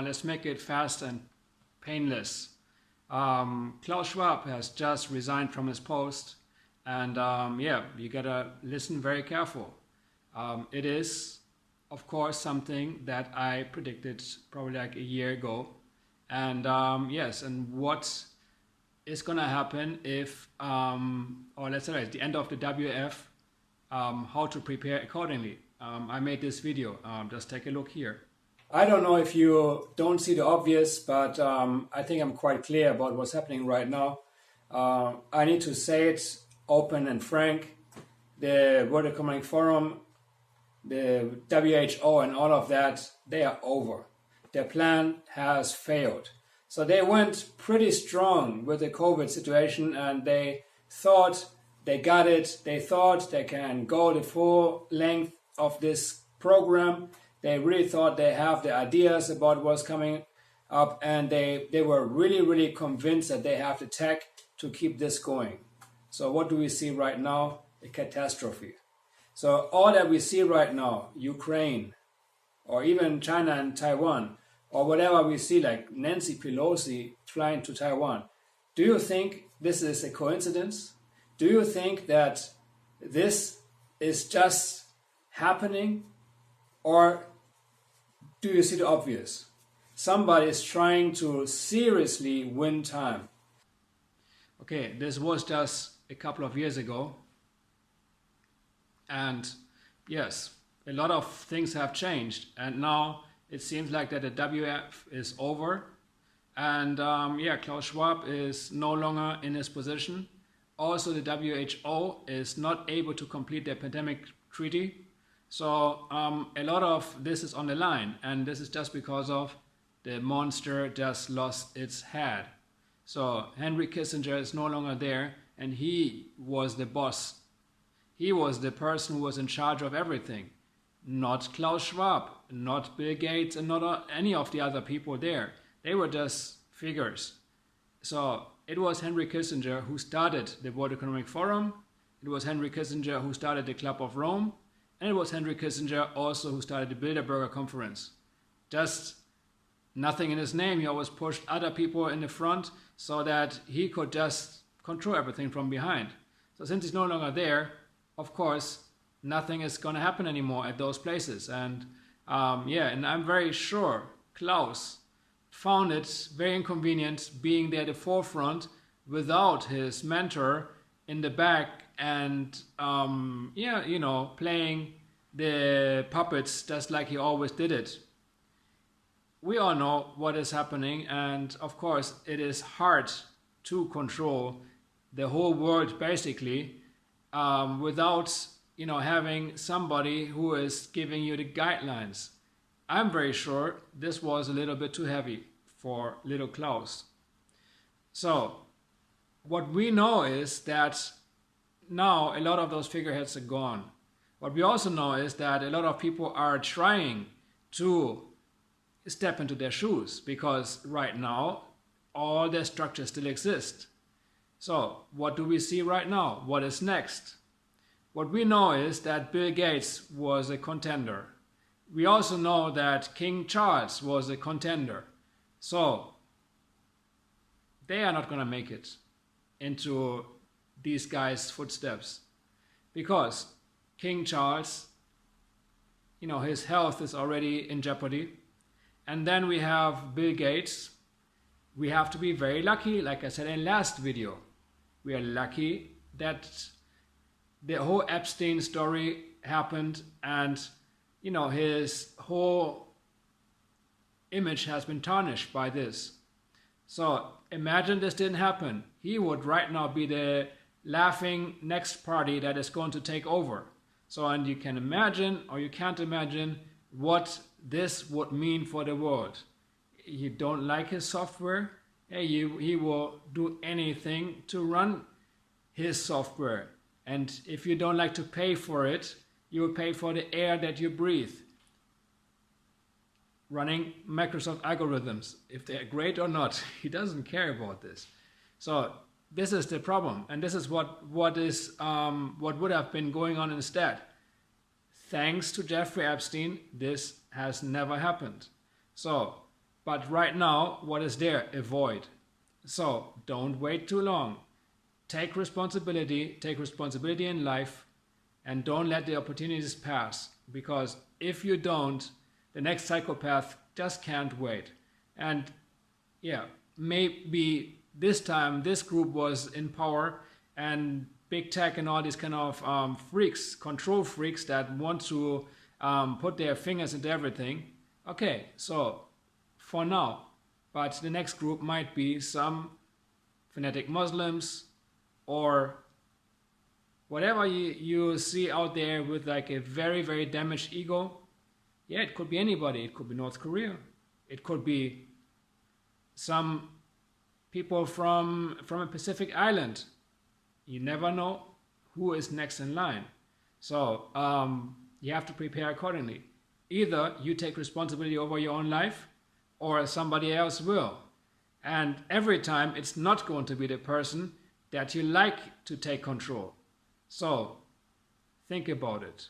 let's make it fast and painless. Klaus Schwab has just resigned from his post, and yeah, you gotta listen very careful. It is, of course, something that I predicted probably like a year ago, and yes, and what is gonna happen if, or let's say at the end of the WF, how to prepare accordingly. I made this video, just take a look here. I don't know if you don't see the obvious, but I think I'm quite clear about what's happening right now. I need to say it open and frank. The World Economic Forum, the WHO and all of that, they are over. Their plan has failed. So they went pretty strong with the COVID situation, and they thought they got it. They thought they can go the full length of this program. They really thought they have the ideas about what's coming up, and they were really convinced that they have the tech to keep this going. So what do we see right now? A catastrophe. So all that we see right now, Ukraine, or even China and Taiwan, or whatever we see, like Nancy Pelosi flying to Taiwan, do you think this is a coincidence? Do you think that this is just happening? Or do you see the obvious? Somebody is trying to seriously win time. Okay, this was just a couple of years ago. And yes, a lot of things have changed. And now it seems like that the WF is over. And yeah, Klaus Schwab is no longer in his position. Also, the WHO is not able to complete their pandemic treaty. So a lot of this is on the line, and this is just because of the monster just lost its head. So Henry Kissinger is no longer there, and he was the boss. He was the person who was in charge of everything. Not Klaus Schwab, not Bill Gates, and not any of the other people there. They were just figures. So it was Henry Kissinger who started the World Economic Forum. It was Henry Kissinger who started the Club of Rome. And it was Henry Kissinger also who started the Bilderberger Conference. Just nothing in his name. He always pushed other people in the front so that he could just control everything from behind. So since he's no longer there, of course, nothing is going to happen anymore at those places. And yeah, and I'm very sure Klaus found it very inconvenient being there at the forefront without his mentor in the back and yeah, you know, playing the puppets just like he always did it. We all know what is happening, and of course it is hard to control the whole world basically without, you know, having somebody who is giving you the guidelines. I'm very sure this was a little bit too heavy for little Klaus. So what we know is that now a lot of those figureheads are gone. What we also know is that a lot of people are trying to step into their shoes, because right now all their structures still exist. So what do we see right now? What is next? What we know is that Bill Gates was a contender. We also know that King Charles was a contender. So they are not going to make it into these guys' footsteps, because King Charles, you know, his health is already in jeopardy. And then we have Bill Gates. We have to be very lucky, like I said in last video. We are lucky that the whole Epstein story happened, and, you know, his whole image has been tarnished by this. So imagine this didn't happen. He would right now be the laughing next party that is going to take over. So, and you can imagine, or you can't imagine, what this would mean for the world. You don't like his software? Hey, he will do anything to run his software. And if you don't like to pay for it, you will pay for the air that you breathe. Running Microsoft algorithms, if they're great or not, he doesn't care about this. So this is the problem, and this is what would have been going on instead. Thanks to Jeffrey Epstein, this has never happened. So, But right now, what is there? Avoid. So don't wait too long. Take responsibility in life, and don't let the opportunities pass. Because if you don't, the next psychopath just can't wait. And yeah, maybe this time this group was in power, and big tech and all these kind of freaks, control freaks that want to put their fingers into everything. Okay, so for now, but the next group might be some fanatic Muslims or whatever you see out there with like a very, very damaged ego. Yeah, it could be anybody. It could be North Korea. It could be some people from a Pacific island. You never know who is next in line. So you have to prepare accordingly. Either you take responsibility over your own life, or somebody else will. And every time it's not going to be the person that you like to take control. So think about it.